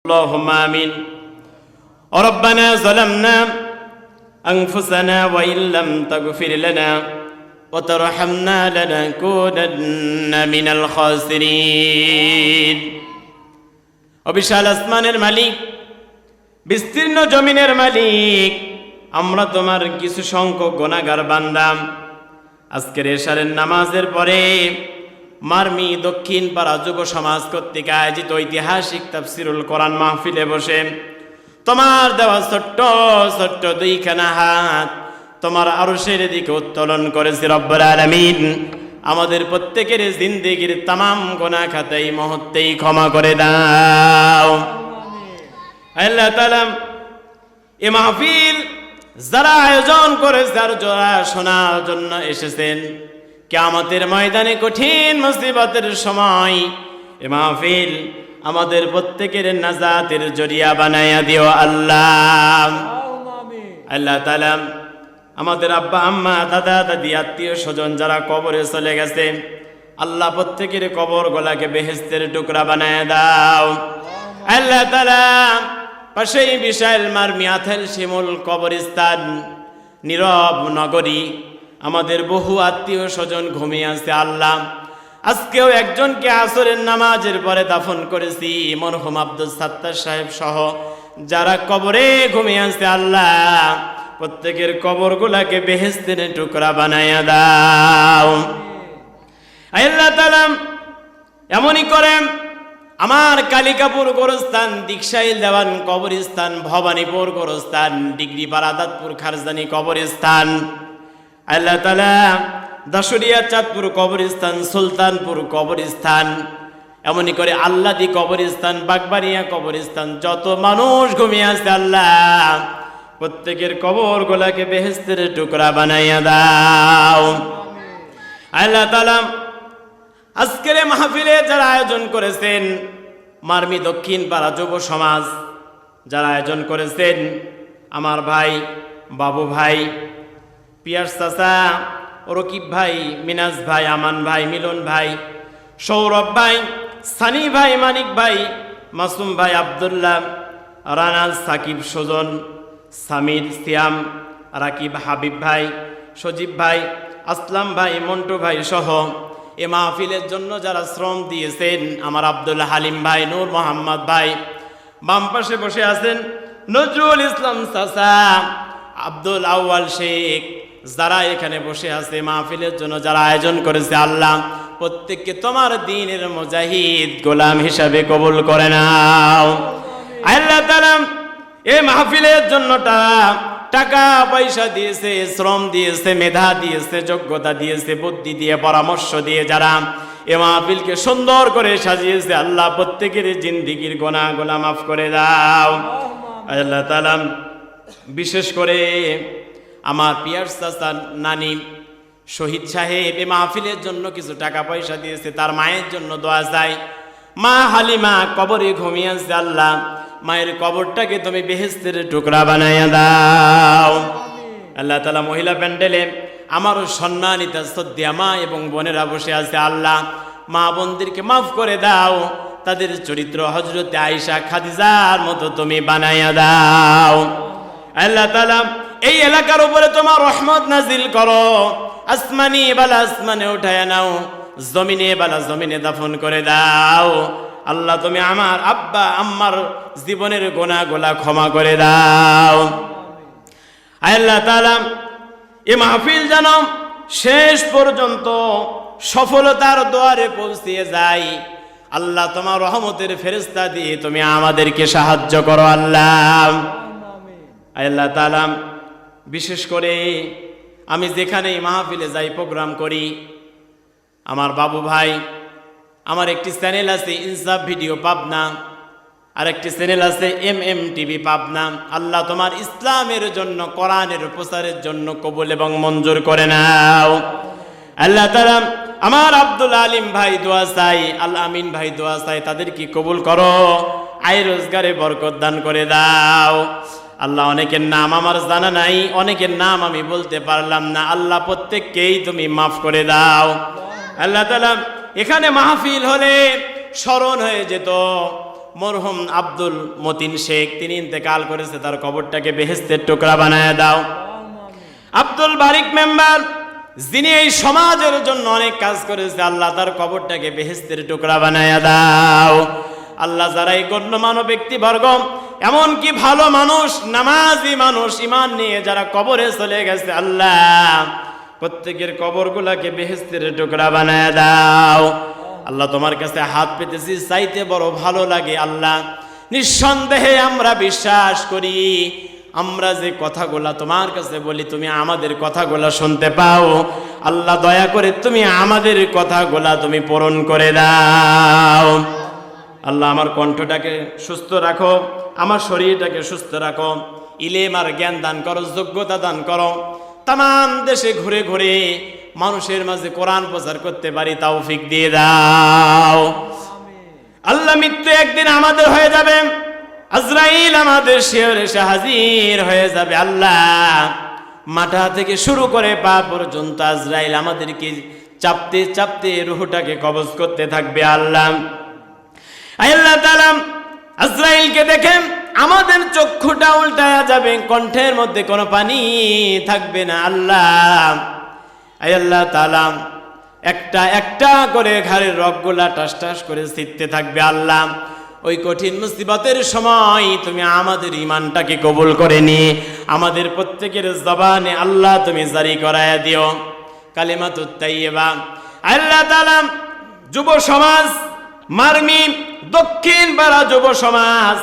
اللهم آمين. ربنا ظلمنا أنفسنا وإن لم تغفر لنا وترحمنا لنكونن من الخاسرين. অবিশাল আসমানের মালিক, বিস্তীর্ণ জমিনের মালিক, আমরা তোমার কিছু সংখ্যক গুনাহগার বান্দা আজকের এশারের নামাজের পরে মারমি দক্ষিণ পাড়া যুব সমাজ কর্তৃক আয়োজিত ঐতিহাসিক তাফসিরুল কোরআন মাহফিলে বসে তোমার দেওয়া ছোট্ট ছোট্ট দুইখানা হাত তোমার আরশের দিকে উত্তোলন করেছি। রব্বুল আলামিন আমাদের প্রত্যেকের জিন্দেগির তামাম গুনাহ খাতা এই মুহূর্তেই ক্ষমা করে দাও। আল্লাহ তাআলা এই মাহফিল যারা আয়োজন করেছে আর যারা শোনার জন্য এসেছেন, কিয়ামতের ময়দানে কঠিন মুসিবতের সময় এই মাহফিল আমাদের প্রত্যেকের নাজাতের জরিয়া বানায়া দিও আল্লাহ। আল্লাহ তাআলা আমাদের আব্বা আম্মা দাদা দাদি আত্মীয় স্বজন যারা কবরে চলে গেছে, আল্লাহ প্রত্যেকের কবর গোলাকে বেহেশতের টুকরা বানায়া দাও। আল্লাহ তাআলা পাশেই বিশাল মারমি আথেল শিমুল কবরস্থান নীরব নগরী আমাদের বহু আত্মীয় স্বজন ঘুমিয়ে আছে আল্লাহ। আজকেও একজনকে আসরের নামাজের পরে দাফন করেছি, মরহুম আব্দুল সাত্তার সাহেব সহ যারা কবরে ঘুমিয়ে আছে আল্লাহ প্রত্যেকের কবরগুলাকে বেহেশতের টুকরা বানায়া দাও। আল্লাহ তাআলা এমনই করে আমার কালিকাপুর গোরস্থান, দীক্ষাইল দেওয়ান কবরস্থান, ভবানীপুর গোরস্থান, ডিগ্রিপাড়া দাঁতপুর খারজানি কবরস্থান, আল্লাহ তাআলা দাসুরিয়া চাঁদপুর কবরস্থান, সুলতানপুর কবরস্থান, এমনই করে আল্লাদি কবরস্থান, বাগবাড়িয়া কবরস্থান, যত মানুষ ঘুমিয়ে আছে আল্লাহ প্রত্যেকের কবর গোলাকে বেহেশতের টুকরা বানাইয়া দাও। আল্লাহ তাআলা আজকের মাহফিলে যারা আয়োজন করেছেন, মারমি দক্ষিণ পাড়া যুব সমাজ যারা আয়োজন করেছেন, আমার ভাই বাবু ভাই, পিয়াস চাচা, রকিব ভাই, মিনাজ ভাই, আমান ভাই, মিলন ভাই, সৌরভ ভাই, সানি ভাই, মানিক ভাই, মাসুম ভাই, আব্দুল্লাহ, রানা, সাকিব, সুজন, সামির, সিয়াম, রাকিব, হাবিব ভাই, সজীব ভাই, আসলাম ভাই, মন্টু ভাই সহ এ মাহফিলের জন্য যারা শ্রম দিয়েছেন, আমার আব্দুল হালিম ভাই, নূর মোহাম্মদ ভাই, বাম পাশে বসে আছেন নজরুল ইসলাম চাচা, আব্দুল আউয়াল শেখ, যারা এখানে বসে আছে মাহফিলের জন্য যারা আয়োজন করেছে আল্লাহ প্রত্যেককে তোমার দ্বীনের মুজাহিদ গোলাম হিসাবে কবুল করে নাও। আল্লাহ তাআলা এই মাহফিলের জন্যটা টাকা পয়সা দিয়েছে, শ্রম দিয়েছে, মেধা দিয়েছে, যোগ্যতা দিয়েছে, বুদ্ধি দিয়ে, পরামর্শ দিয়ে যারা এ মাহফিলকে সুন্দর করে সাজিয়েছে আল্লাহ প্রত্যেকের জিন্দেগির গুনাহগুলো মাফ করে দাও। আল্লাহ তাআলা বিশেষ করে আমার পিয়ার চাচা নানি শহীদ সাহেব এ মাহফিলের জন্য কিছু টাকা পয়সা দিয়েছে, তার মায়ের জন্য দোয়া চাই। মা হালিমা কবরে ঘুমিয়ে আছে আল্লাহ মায়ের কবরটাকে তুমি বেহেশতের টুকরা বানাইয়া দাও। আল্লাহ তাআলা মহিলা প্যান্ডেলে আমারও সম্মানিতা শ্রদ্ধা মা এবং বোনেরা বসে আছে আল্লাহ মা বোনদেরকে মাফ করে দাও, তাদের চরিত্র হযরতে আয়েশা খাদিজার মতো তুমি বানাইয়া দাও। আল্লাহ তাআলা এই এলাকার উপরে তোমার রহমত নাজিল করো, আসমানি বালা আসমানে উঠায়া নাও, জমিনে বালা জমিনে দাফন করে দাও। আল্লাহ তুমি আমার আব্বা আম্মার জীবনের গুনাহগুলা ক্ষমা করে দাও। আল্লাহ তাআলা এই মাহফিল যেন শেষ পর্যন্ত সফলতার দুয়ারে পৌঁছিয়ে যায়। আল্লাহ তোমার রহমতের ফেরেশতা দিয়ে তুমি আমাদেরকে সাহায্য করো আল্লাহ। আল্লাহ তাআলা বিশেষ করে আমি যেখানে মাহফিলে যাই, প্রোগ্রাম করি, আমার বাবু ভাই, আমার একটি চ্যানেল আছে ইনসাফ ভিডিও পাবনা, আর একটি চ্যানেল আছে টিভি পাবনা। আল্লাহ তোমার ইসলামের জন্য, কোরআনের প্রচারের জন্য কবুল এবং মঞ্জুর করে নাও। আল্লাহ তাআলা আমার আব্দুল আলিম ভাই দোয়া চাই, আল আমিন ভাই দোয়া চাই, তাদেরকে কবুল করো, আয় রোজগারে বরকত দান করে দাও। আল্লাহ অনেকের নাম আমার জানা নাই, অনেকের নাম আমি বলতে পারলাম না, আল্লাহ প্রত্যেককেই তুমি মাফ করে দাও। আল্লাহ তাআলা এখানে মাহফিল হলে স্মরণ হয়ে যেত মরহুম আব্দুল মতিন শেখ, তিনি ইন্তেকাল করেছে, তার কবরটাকে বেহেশতের টুকরা বানায় দাও। আব্দুল বারিক মেম্বার, যিনি এই সমাজের জন্য অনেক কাজ করেছে, আল্লাহ তার কবরটাকে বেহেশতের টুকরা বানায় দাও। আল্লাহ যারা এই গণ্যমান্য ব্যক্তিবর্গ, এমনকি ভালো মানুষ, নামাজি মানুষ, ইমান নিয়ে যারা কবরে চলে গেছে, আল্লাহ প্রত্যেকের কবরগুলাকে বেহেশতের টুকরা বানায় দাও। আল্লাহ তোমার কাছে হাত পেতেছি, চাইতে বড় ভালো লাগে। আল্লাহ নিঃসন্দেহে আমরা বিশ্বাস করি, আমরা যে কথাগুলা তোমার কাছে বলি তুমি আমাদের কথাগুলা শুনতে পাও। আল্লাহ দয়া করে তুমি আমাদের কথাগুলা তুমি পূরণ করে দাও। আল্লাহ আমার কণ্ঠটাকে সুস্থ রাখো, আমার শরীরটাকে সুস্থ রাখো, ইলম আর জ্ঞান দান করো, যোগ্যতা দান করো, তাম দেশে ঘুরে ঘুরে মানুষের মাঝে কোরআন প্রচার করতে পারি তৌফিক দিয়ে দাও। আল্লাহ মৃত্যু একদিন আমাদের হয়ে যাবে, আজরাইল আমাদের শিয়রে এসে হাজির হয়ে যাবে। আল্লাহ মাথা থেকে শুরু করে পা পর্যন্ত আজরাইল আমাদেরকে চাপতে চাপতে রূহটাকে কবজ করতে থাকবে। আল্লাহ আল্লাহ তাআলা আজরাইলকে দেখেন আমাদের চক্ষুটা উল্টায়া যাবে, কণ্ঠের মধ্যে কোনো পানি থাকবে না। আল্লাহ আল্লাহ তাআলা একটা একটা করে ঘাড়ের রগগুলা টাস টাস করে ছিটতে থাকবে। আল্লাহ ওই কঠিন মুসিবতের সময় তুমি আমাদের ঈমানটাকে কবুল করে নিয়ে আমাদের প্রত্যেকের জবানে আল্লাহ তুমি জারি করায়া দিও কালিমাতুত তাইয়্যিবা। আল্লাহ তাআলা যুব সমাজ, মারমি দক্ষিণ পাড়া যুব সমাজ